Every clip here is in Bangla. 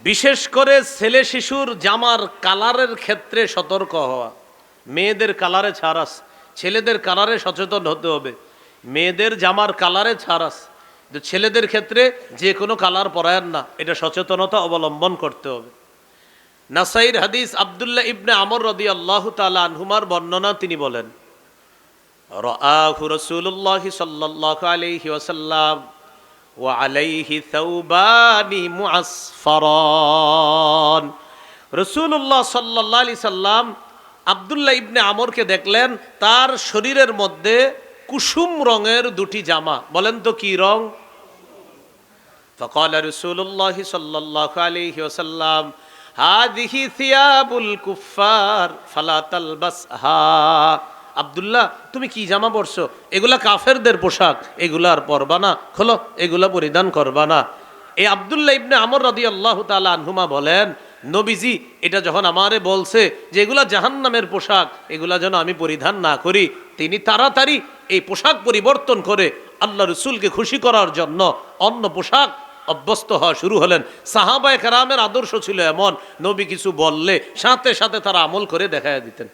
বিশেষ করে ছেলে শিশুর জামার কালারের ক্ষেত্রে সতর্ক হওয়া। মেয়েদের কালারে ছাড় আছে, ছেলেদের কালারে সচেতন হতে হবে। মেয়েদের জামার কালারে ছাড় আছে, ছেলেদের ক্ষেত্রে যে কোনো কালার পরায়েন না, এটা সচেতনতা অবলম্বন করতে হবে। নাসাইর হাদিস, আব্দুল্লাহ ইবনে আমর রাদিয়াল্লাহু তাআলা আনহুমার বর্ণনা, তিনি বলেন, রাআহু রাসূলুল্লাহ সাল্লাল্লাহু আলাইহি ওয়াসাল্লাম ওয়া আলাইহি থাওবানি মুআসফারান। রাসূলুল্লাহ সাল্লাল্লাহু আলাইহি সাল্লাম আব্দুল্লাহ ইবনে আমরকে দেখলেন, তার শরীরের মধ্যে কুসুম রঙের দুটি জামা। বলেন তো কি রং? ফাকালা রাসূলুল্লাহ সাল্লাল্লাহু আলাইহি ওয়াসাল্লাম, হাযিহি থিয়াবুল কুফফার ফালা তালবাসহা। আব্দুল্লাহ, তুমি কি জামা পরছো? এগুলা কাফেরদের পোশাক, এগুলা আর পরবা না, খোলো, এগুলা পরিধান করবা না। এই আব্দুল্লাহ ইবনে আমর রাদিয়াল্লাহু তাআলা আনহুমা বলেন, নবীজি এটা যখন আমারে বলছে যে এগুলা জাহান্নামের পোশাক, এগুলা যেন আমি পরিধান না করি, তিনি তাড়াতাড়ি এই পোশাক পরিবর্তন করে আল্লাহ রসুলকে খুশি করার জন্য অন্য পোশাক অভ্যস্ত হওয়া শুরু হলেন। সাহাবায়ে কেরামের আদর্শ ছিল এমন, নবী কিছু বললে সাথে সাথে তারা আমল করে দেখাইয়া দিতেন।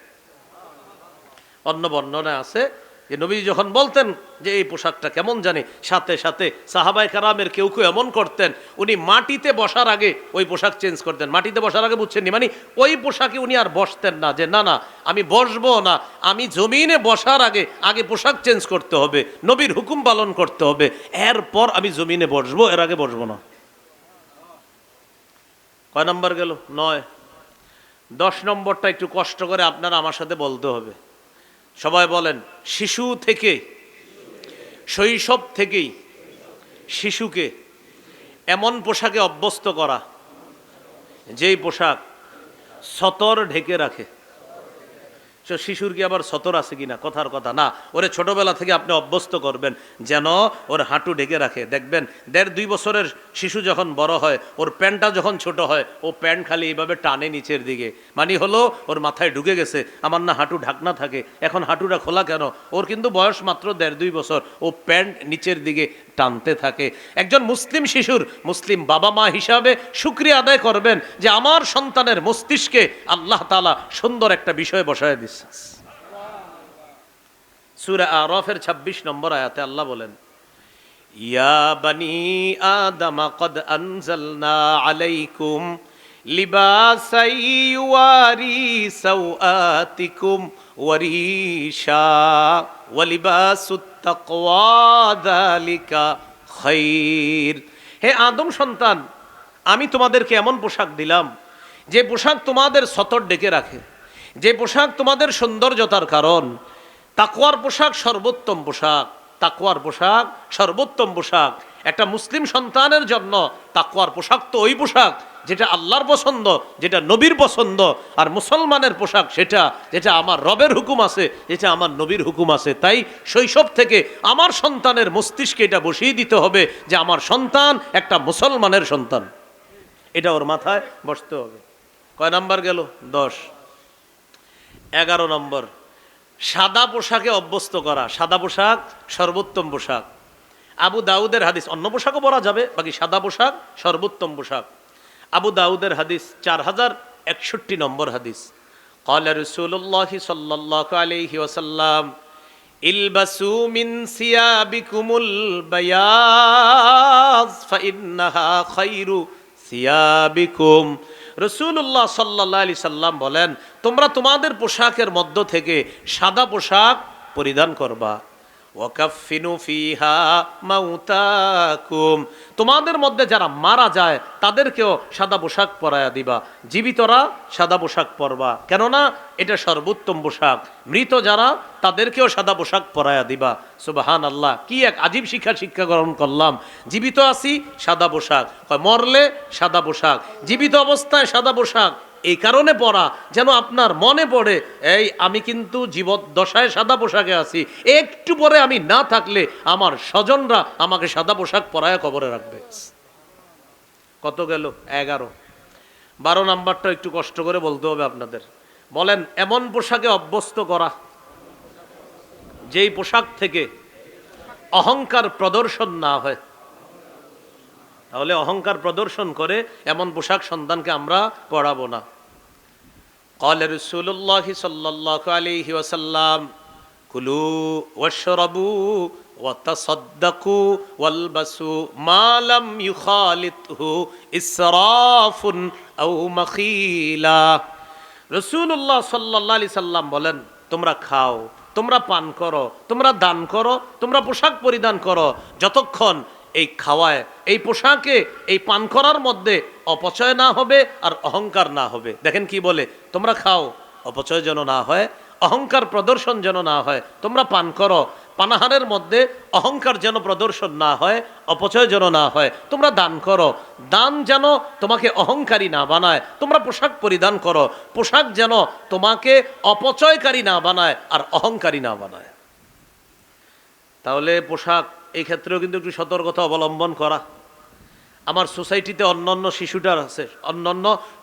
অন্য বর্ণনায় আছে যে নবী যখন বলতেন যে এই পোশাকটা কেমন জানি, সাথে সাথে সাহাবায়ে কেরামের কেউ কেউ এমন করতেন, উনি মাটিতে বসার আগে ওই পোশাক চেঞ্জ করতেন। মাটিতে বসার আগে বুঝছেন নি, মানে ওই পোশাকে উনি আর বসতেন না, যে না না আমি বসবো না, আমি জমিনে বসার আগে আগে পোশাক চেঞ্জ করতে হবে, নবীর হুকুম পালন করতে হবে, এরপর আমি জমিনে বসবো, এর আগে বসবো না। কয় নম্বর গেল? 9। 10 নম্বরটা একটু কষ্ট করে আপনারা আমার সাথে বলতে হবে। সবাই বলেন, শিশু থেকে, শৈশব থেকেই শিশুকে এমন পোশাকে অভ্যস্ত করা যেই পোশাক সতর ঢেকে রাখে। শিশুর কি আবার সতর আছে কিনা? কথার কথা না, ওরে ছোটবেলা থেকে আপনি অভ্যস্ত করবেন যেন ওর হাঁটু ঢেকে রাখে। দেখবেন 1.5-2 বছরের শিশু যখন বড় হয়, ওর প্যান্টটা যখন ছোট হয়, ও প্যান্ট খালি এইভাবে টানে নিচের দিকে, মানে হলো ওর মাথায় ঢুকে গেছে আমার না হাঁটু ঢাকনা থাকে, এখন হাঁটুটা খোলা কেন? ওর কিন্তু বয়স মাত্র 1.5-2 বছর, ও প্যান্ট নিচের দিকে টানতে থাকে। একজন মুসলিম শিশুর মুসলিম বাবা মা হিসাবে শুকরিয়া আদায় করবেন যে আমার সন্তানের মস্তিষ্কে আল্লাহ তাআলা সুন্দর একটা বিষয় বসায় দিচ্ছে। সূরা আরাফের 26 নম্বর আয়াতে আল্লাহ বলেন, ইয়া বানি আদম কদ আনজালনা আলাইকুম লিবাসাই ইউয়ারি সাওআতিকুম ওয়ারিশা ওয়া লিবাসুত তাকওয়া যালিকা খায়র। হে আদম সন্তান, আমি তোমাদেরকে এমন পোশাক দিলাম যে পোশাক তোমাদের সতর ডেকে রাখে, যে পোশাক তোমাদের সৌন্দর্যতার কারণ। তাকওয়ার পোশাক সর্বোত্তম পোশাক, তাকওয়ার পোশাক সর্বোত্তম পোশাক। একটা মুসলিম সন্তানের জন্য তাকওয়ার পোশাক তো ওই পোশাক যেটা আল্লাহর পছন্দ, যেটা নবীর পছন্দ। আর মুসলমানের পোশাক সেটা যেটা আমার রবের হুকুম আছে, যেটা আমার নবীর হুকুম আছে। তাই শৈশব থেকে আমার সন্তানের মস্তিষ্কে এটা বসিয়ে দিতে হবে যে আমার সন্তান একটা মুসলমানের সন্তান, এটা ওর মাথায় বসতে হবে। কয় নাম্বার গেল? 10। 11 নম্বর, সাদা পোশাকে অভ্যস্ত করা। সাদা পোশাক সর্বোত্তম পোশাক। আবু দাউদের হাদিস, অন্য পোশাকও পরা যাবে, বাকি সাদা পোশাক সর্বোত্তম পোশাক। আবু দাউদের হাদিস 4061 নম্বর হাদিস, ক্বালা রাসূলুল্লাহ সাল্লাল্লাহু আলাইহি ওয়াসাল্লাম, ইলবাসু মিন সিয়াবিকুমুল বায়াজ ফাইন্নাহা খায়রু সিয়াবিকুম। রাসূলুল্লাহ সাল্লাল্লাহু আলাইহি সাল্লাম বলেন, তোমরা তোমাদের পোশাকের মধ্য থেকে সাদা পোশাক পরিধান করবা। ওয়াকাফিনু ফিহা মাউতাকুম, তোমাদের মধ্যে যারা মারা যায় তাদেরকেও সাদা পোশাক পরায়া দিবা, জীবিতরা সাদা পোশাক পরবা, কেননা এটা সর্বোত্তম পোশাক। মৃত যারা তাদেরকেও সাদা পোশাক পরায়া দিবা। সুবহানাল্লাহ, কি এক আজীব শিক্ষা গ্রহণ করলাম। জীবিত আছি সাদা পোশাক, মরলে সাদা পোশাক, জীবিত অবস্থায় সাদা পোশাক এই কারণে পরা যেন আপনার মনে পড়ে, এই আমি কিন্তু জীবদ্দশায় সাদা পোশাকে আছি, একটু পরে আমি না থাকলে আমার স্বজনরা আমাকে সাদা পোশাক পরায় কবরে রাখবে। কত গেল? 11। 12 নাম্বারটা একটু কষ্ট করে বলতে হবে আপনাদের। বলেন, এমন পোশাকে অভ্যস্ত করা যেই পোশাক থেকে অহংকার প্রদর্শন না হয়। তাহলে অহংকার প্রদর্শন করে এমন পোশাক সন্তানকে আমরা পরাবো না। قال رسول الله صلى الله عليه وسلم كلوا واشربوا وتصدقوا والبسوا ما لم يخالطه إسراف أو مخيلة। রাসূলুল্লাহ সাল্লাল্লাহু আলাইহি সাল্লাম বলেন, তোমরা খাও, তোমরা পান করো, তোমরা দান করো, তোমরা পোশাক পরিধান করো, যতক্ষণ এই খাওয়ায়, এই পোশাকে, এই পান করার মধ্যে অপচয় না হবে আর অহংকার না হবে। দেখেন কি বলে, তোমরা খাও, অপচয় যেন না হয়, অহংকার প্রদর্শন যেন না হয়। তোমরা পান করো, পানাহারের মধ্যে অহংকার যেন প্রদর্শন না হয়, অপচয় যেন না হয়। তোমরা দান করো, দান যেন তোমাকে অহংকারী না বানায়। তোমরা পোশাক পরিধান করো, পোশাক যেন তোমাকে অপচয়কারী না বানায় আর অহংকারী না বানায়। তাহলে পোশাক এই ক্ষেত্রেও কিন্তু একটু সতর্কতা অবলম্বন করা। আমার সোসাইটিতে অন্যান্য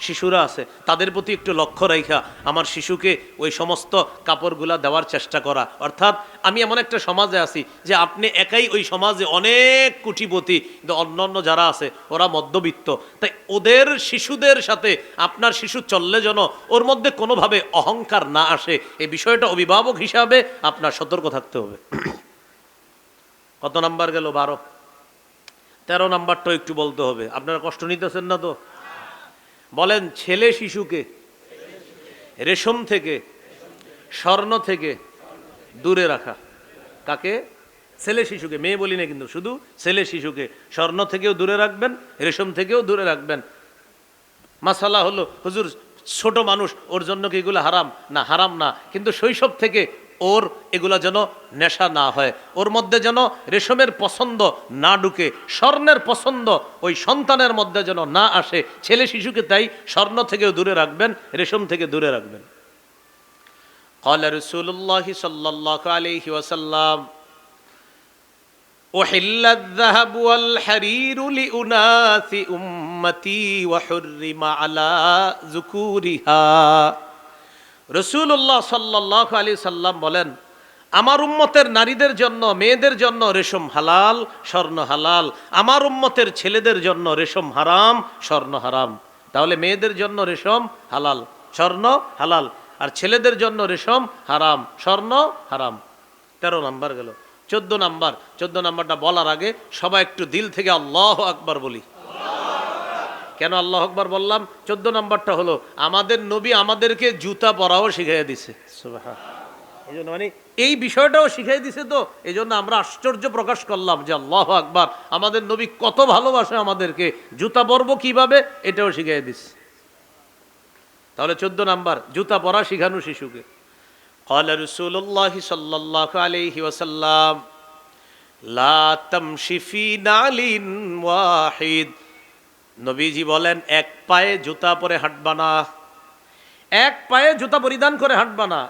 শিশুরা আছে, তাদের প্রতি একটু লক্ষ্য রাখা আমার শিশুকে ওই সমস্ত কাপড়গুলা দেওয়ার চেষ্টা করা। অর্থাৎ আমি এমন একটা সমাজে আছি যে আপনি একাই ওই সমাজে অনেক কোটিপতি, কিন্তু অন্যান্য যারা আছে ওরা মধ্যবিত্ত। তাই ওদের শিশুদের সাথে আপনার শিশু চললে যেন ওর মধ্যে কোনোভাবে অহংকার না আসে, এই বিষয়টা অভিভাবক হিসাবে আপনার সতর্ক থাকতে হবে। কত নাম্বার গেল? 12। 13 নাম্বারটা একটু বলতে হবে, আপনারা কষ্ট নিতেছেন না তো? বলেন, ছেলে শিশুকে রেশম থেকে, স্বর্ণ থেকে দূরে রাখা। কাকে? ছেলে শিশুকে, মেয়ে বলি না কিন্তু, শুধু ছেলে শিশুকে স্বর্ণ থেকেও দূরে রাখবেন, রেশম থেকেও দূরে রাখবেন। মাসালা হলো, হুজুর ছোট মানুষ, ওর জন্য কি এগুলো হারাম? না, হারাম না, কিন্তু শৈশব থেকে ওর এগুলা যেন নেশা না হয়, ওর মধ্যে যেন রেশমের পছন্দ না ঢুকে, স্বর্ণের পছন্দ ওই সন্তানের মধ্যে যেন না আসে। ছেলে শিশুকে তাই স্বর্ণ থেকেও দূরে রাখবেন, রেশম থেকে দূরে রাখবেন। قال رسول الله صلى الله عليه وسلم أحل الذهب والحرير لأناس أمتي وحرم على ذكورها। রাসূলুল্লাহ সাল্লাল্লাহু আলাইহি সাল্লাম বলেন, আমার উম্মতের নারীদের জন্য, মেয়েদের জন্য রেশম হালাল, স্বর্ণ হালাল। আমার উম্মতের ছেলেদের জন্য রেশম হারাম, স্বর্ণ হারাম। তাহলে মেয়েদের জন্য রেশম হালাল, স্বর্ণ হালাল, আর ছেলেদের জন্য রেশম হারাম, স্বর্ণ হারাম। 13 নাম্বার গেল। 14 নাম্বারটা বলার আগে সবাই একটু দিল থেকে আল্লাহু আকবার বলি। কেন আল্লাহু আকবার বললাম? 14 নাম্বারটা হলো, আমাদের নবী আমাদেরকে জুতা পরাও শিখাইয়া দিছে। সুবহানাল্লাহ। এই জন্য মানে এই বিষয়টাও শিখাই দিছে, তো এই জন্য আমরা আশ্চর্য প্রকাশ করলাম যে আল্লাহু আকবার, আমাদের নবী কত ভালোবাসে আমাদেরকে, জুতা পরবো কিভাবে এটাও শিখাই দিছে। তাহলে 14 নাম্বার, জুতা পরা শিখানো শিশুকে। قال رسول الله صلى الله عليه وسلم لا تمشي في نعل واحد। নবীজি বলেন, এক পায়ে জুতা পরে হাঁটবা না, এক পায়ে জুতা পরিধান করে হাঁটবা না।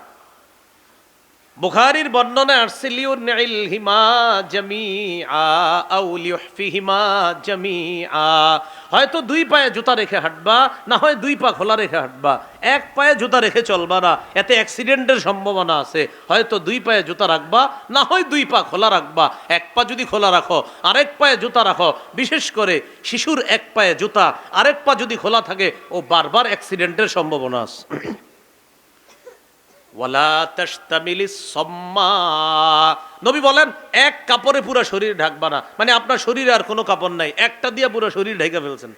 বুখারীর বর্ণনায় আসছে লিউনিলহিমা জামিআ আও লিউহফিহিমা জামিআ। হয়তো 2 পায়ে জুতা রেখে হাঁটবা, না হয় 2 পা খোলা রেখে হাঁটবা। এক পায়ে জুতা রেখে চলবা না, এতে অ্যাক্সিডেন্টের সম্ভাবনা আছে। হয়তো 2 পায়ে জুতা রাখবা, না হয় 2 পা খোলা রাখবা। এক পা যদি খোলা রাখো, আরেক পায়ে জুতা রাখো। বিশেষ করে শিশুর এক পায়ে জুতা, আরেক পা যদি খোলা থাকে, ও বারবার অ্যাক্সিডেন্টের সম্ভাবনা আছে। ওয়ালা তাশতামিলিস সাম্মা। নবী বলেন, এক কাপড়ে পুরো শরীর ঢাকবা না। মানে আপনার শরীরে আর কোনো কাপড় নাই, একটা দিয়ে পুরো শরীর ঢেকে ফেলছেন।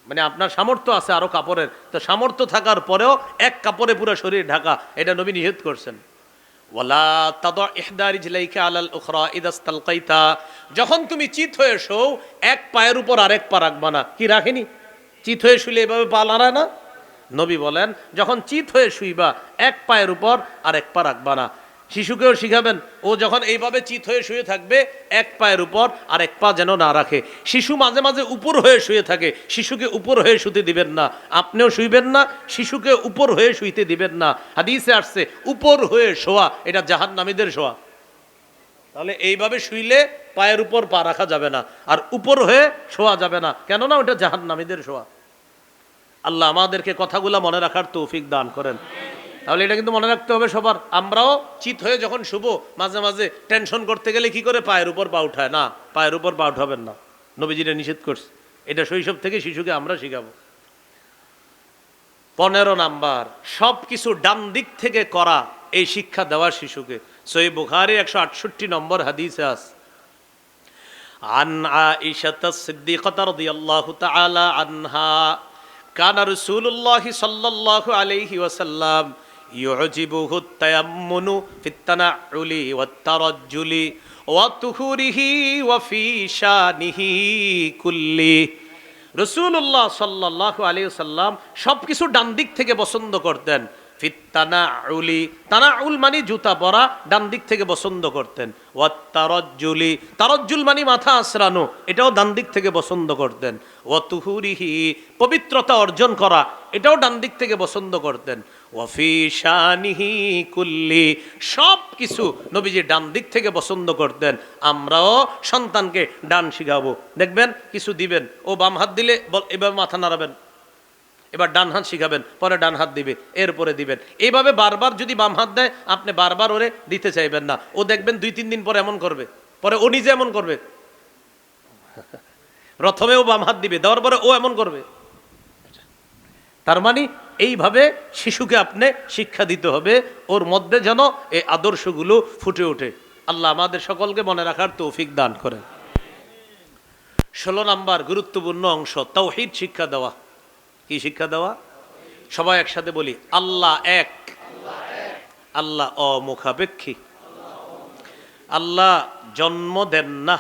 মানে আপনার সামর্থ্য আছে আরো কাপড়ের, তো সামর্থ্য থাকার পরেও এক কাপড়ে পুরো শরীর ঢাকা, এটা নবী নিষেধ করছেন। ওয়ালা তাদা ইহদা রিজলাইকা আলাল উখরা ইযা ইসতালকাইতা। যখন তুমি চিত হয়ে শোও, এক পায়ের উপর আরেক পা রাখবা না। কি রাখেনি? চিত হয়ে শুলে এভাবে পা নাড়ায় না? নবী বলেন, যখন চিত হয়ে শুইবা, এক পায়ের উপর আর এক পা রাখবা না। শিশুকেও শিখাবেন, ও যখন এইভাবে চিত হয়ে শুয়ে থাকবে, এক পায়ের উপর আর এক পা যেন না রাখে। শিশু মাঝে মাঝে উপর হয়ে শুয়ে থাকে, শিশুকে উপর হয়ে শুতে দিবেন না। আপনিও শুইবেন না, শিশুকে উপর হয়ে শুইতে দিবেন না। হাদিসে আসছে, উপর হয়ে শোয়া এটা জাহান্নামীদের শোয়া। তাহলে এইভাবে শুইলে পায়ের উপর পা রাখা যাবে না, আর উপর হয়ে শোয়া যাবে না, কেননা ওটা জাহান্নামীদের শোয়া। আল্লাহ আমাদেরকে কথাগুলো মনে রাখার তৌফিক দান করেন। তাহলে এটা কিন্তু মনে রাখতে হবে সবার। আমরাও চিত হয়ে যখন শুভ, মাঝে মাঝে টেনশন করতে গেলে কি করে পায়ের উপর পা উঠায় না, পায়ের উপর পা উঠাবেন না, নবীজিরা নিষেধ করছে। এটা শৈশব থেকে শিশুকে আমরা শিখাবো। 15 নাম্বার, সব কিছু ডান দিক থেকে করা, এই শিক্ষা দেওয়া শিশুকে। সহিহ বুখারী 168 নম্বর হাদিসে আছে, আন আয়েশা সিদ্দিকাহ রাদিয়াল্লাহু তাআলা আনহা কানা রাসূলুল্লাহ সাল্লাল্লাহু আলাইহি ওয়াসাল্লাম ইউজিবুহু তায়াম্মুনু ফিত তানাউলি ওয়াত তারাজ্জুলি ওয়া তুহুরিহি ওয়া ফি শানিহি কুল্লি। রাসূলুল্লাহ সাল্লাল্লাহু আলাইহি ওয়াসাল্লাম সবকিছু ডান দিক থেকে পছন্দ করতেন। ফিত তানাউলি, তানাউল মানে জুতা পরা, ডান দিক থেকে পছন্দ করতেন। ওয়াত তারাজ্জুলি, তারাজ্জুল মানে মাথা আঁচড়ানো, এটাও ডান দিক থেকে পছন্দ করতেন। ওয়া তুহুরিহি, পবিত্রতা অর্জন করা, এটাও ডান দিক থেকে পছন্দ করতেন। ওয়া ফি শানিহি কুল্লি, সব কিছু নবীজি ডান দিক থেকে পছন্দ করতেন। আমরাও সন্তানকে ডান শিখাবো। দেখবেন কিছু দিবেন, ও বাম হাত দিলে এভাবে মাথা নাড়াবেন, এবার ডান হাত শিখাবেন, পরে ডান হাত দিবে, এরপরে দিবেন। এইভাবে বারবার যদি বাম হাত দেয়, আপনি বারবার ওরে দিতে চাইবেন না। ও দেখবেন 2-3 দিন পরে এমন করবে, পরে ও নিজে এমন করবে। প্রথমে ও বাম হাত দিবে, দেওয়ার পরে ও এমন করবে। তার মানে এইভাবে শিশুকে আপনি শিক্ষা দিতে হবে, ওর মধ্যে যেন এই আদর্শগুলো ফুটে ওঠে। আল্লাহ আমাদের সকলকে মনে রাখার তৌফিক দান করেন। 16 নাম্বার গুরুত্বপূর্ণ অংশ, তাওহীদ শিক্ষা দেওয়া। কি শিক্ষা দেওয়া? সবাই একসাথে বলি, আল্লাহ এক, আল্লাহ অমুখাপেক্ষী, আল্লাহ জন্ম দেন না,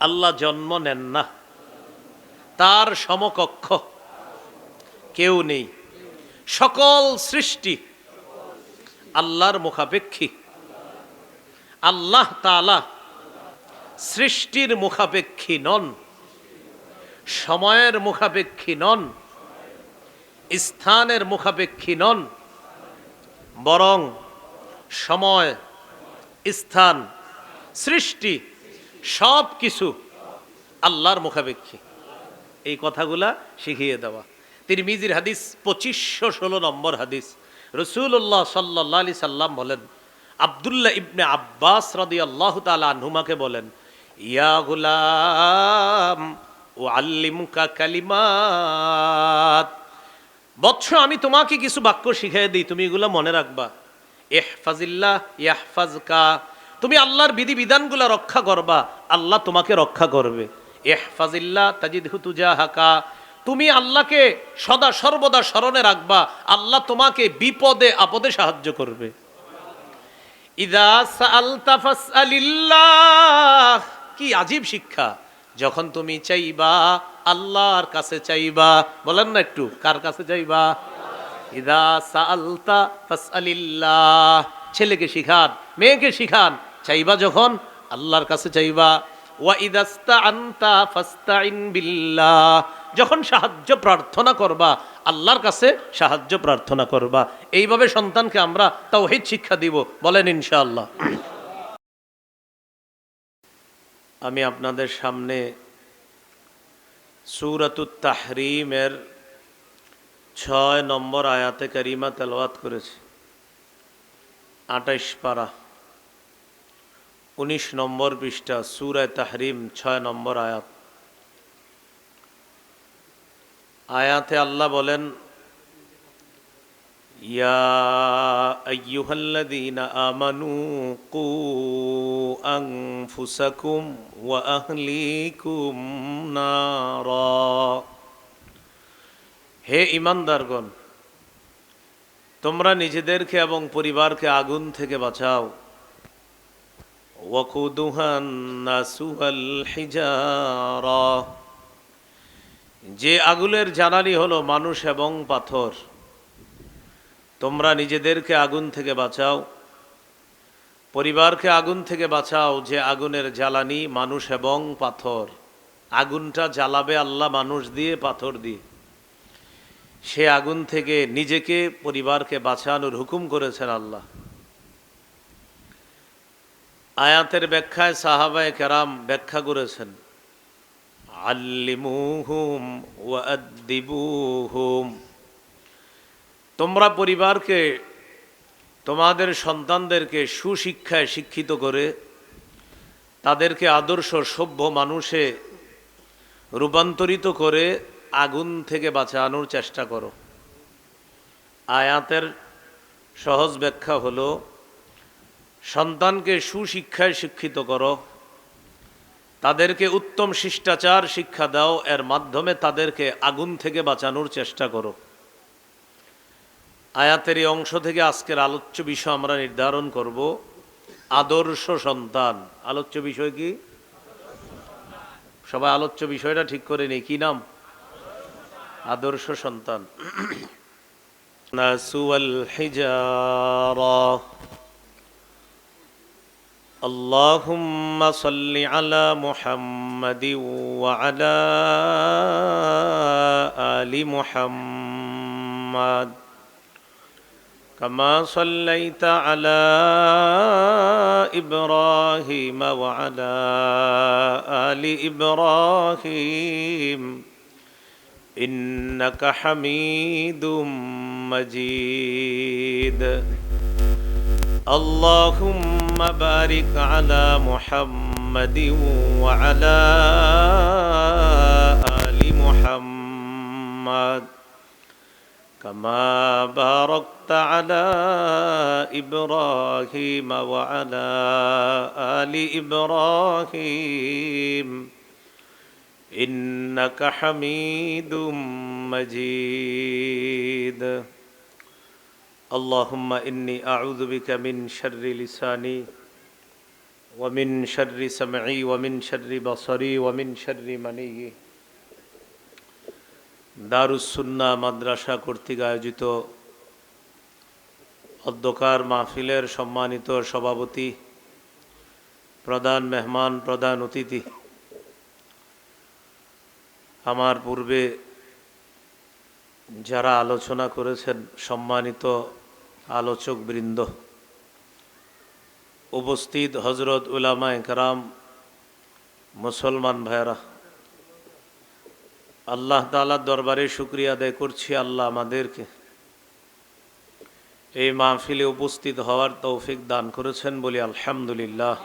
আল্লাহ জন্ম নেন না, তার সমকক্ষ কেউ নেই, সকল সৃষ্টি আল্লাহর মুখাপেক্ষী। আল্লাহ তাআলা সৃষ্টির মুখাপেক্ষী নন, সময়ের মুখাপেক্ষী নন, স্থানের মুখাপেক্ষী নন, বরং সময়, স্থান, সৃষ্টি সব কিছু আল্লাহর মুখাপেক্ষী। এই কথাগুলা শিখিয়ে দেওয়া। তিরমিজির হাদিস 2516 নম্বর হাদিস, রাসূলুল্লাহ সাল্লাল্লাহু আলাইহি সাল্লাম বলেন, আব্দুল্লাহ ইবনে আব্বাস রাদিয়াল্লাহু তাআলা আনহুমাকে বলেন, ইয়া গুলাম উআল্লিমুকা কালিমাত, বৎস আমি তোমাকে কিছু বাক্য শিখিয়ে দিই, তুমি এগুলো মনে রাখবা। ইহফাজিল্লাহ ইয়াহফাজকা, তুমি আল্লাহর বিধিবিধানগুলো রক্ষা করবা, আল্লাহ তোমাকে রক্ষা করবে। ইহফাজিল্লাহ তাজিদহু তুজাহাকা, তুমি আল্লাহকে সদা সর্বদা স্মরণে রাখবা, আল্লাহ তোমাকে বিপদে আপদে সাহায্য করবে। ইযা সাআলতা ফাসআলিল্লাহ, কি আজীব শিক্ষা! যখন তুমি চাইবা আল্লাহর কাছে চাইবা। বলেন না একটু, কার কাছে চাইবা? ইযা সাআলতা ফাসআলিল্লাহ। ছেলেকে শিখান, মেয়েকে শিখান, চাইবা যখন আল্লাহর কাছে চাইবা। ওয়া ইযাস্তাআনতা ফাস্তাইন বিল্লাহ, যখন সাহায্য প্রার্থনা করবা আল্লাহর কাছে সাহায্য প্রার্থনা করবা। এইভাবে সন্তানকে আমরা তাওহীদ শিক্ষা দিব। বলেন ইনশাআল্লাহ। আমি আপনাদের সামনে সূরাতুত তাহরীমের 6 নম্বর আয়াতে কারিমা তেলাওয়াত করেছি। 28 পারা 19 নম্বর পৃষ্ঠা, সূরা তাহরীম 6 নম্বর আয়াত। আয়াতে আল্লাহ বলেন, ইয়া আইয়ুহাল্লাযীনা আমানু কু আনফুসাকুম ওয়া আহলিকুম নারা, হে ঈমানদারগণ, তোমরা নিজেদেরকে এবং পরিবারকে আগুন থেকে বাঁচাও। ওয়াকুদুহান নাসু ওয়াল হিজারা, যে আগুনের জ্বালানি হলো মানুষ এবং পাথর। তোমরা নিজেদেরকে আগুন থেকে বাঁচাও, পরিবারকে আগুন থেকে বাঁচাও, যে আগুনের জ্বালানি মানুষ এবং পাথর। আগুনটা জ্বালাবে আল্লাহ মানুষ দিয়ে, পাথর দিয়ে। সে আগুন থেকে নিজেকে পরিবারকে বাঁচানোর হুকুম করেছেন আল্লাহ। আয়াতের ব্যাখ্যায় সাহাবায়ে কেরাম ব্যাখ্যা করেছেন, আল্লিমুহুম ওয়া আদ্দিবুহুম, তোমরা পরিবারকে, তোমাদের সন্তানদেরকে সুশিক্ষায় শিক্ষিত করে তাদেরকে আদর্শ সভ্য মানুষে রূপান্তরিত করে আগুন থেকে বাঁচানোর চেষ্টা করো। আয়াতের সহজ ব্যাখ্যা হলো, সন্তানকে সুশিক্ষায় শিক্ষিত করো, তাদেরকে উত্তম শিষ্টাচার শিক্ষা দাও, এর মাধ্যমে তাদেরকে আগুন থেকে বাঁচানোর চেষ্টা করো। আয়াতের এই অংশ থেকে আজকের আলোচ্য বিষয় আমরা নির্ধারণ করব, আদর্শ সন্তান। আলোচ্য বিষয় কি? সবাই আলোচ্য বিষয়টা ঠিক করে নেই, কি নাম? আদর্শ সন্তান। নাসুয়াল হিজারা। আল্লাহুম্মা সাল্লি আলা মুহাম্মাদি ওয়া আলা আলি মুহাম্মাদ كما صليت على إبراهيم وعلى آل إبراهيم إنك حميد مجيد اللهم بارك على محمد وعلى آل محمد كما باركت على إبراهيم وعلى آل إبراهيم إنك حميد مجيد اللهم إني أعوذ بك من شر لساني ومن شر سمعي ومن شر بصري ومن شر مني। দারুস সুন্নাহ মাদ্রাসা কর্তৃক আয়োজিত অধ্যকার মাহফিলের সম্মানিত সভাপতি, প্রধান মেহমান, প্রধান অতিথি, আমার পূর্বে যারা আলোচনা করেছেন, সম্মানিত আলোচক বৃন্দ, উপস্থিত হজরত উলামা একরাম, মুসলমান ভাইরা, আল্লাহ তাআলার দরবারে শুকরিয়া আদায় করছি, আল্লাহ আমাদেরকে এই মাহফিলে উপস্থিত হওয়ার তৌফিক দান করেছেন, বলি আলহামদুলিল্লাহ।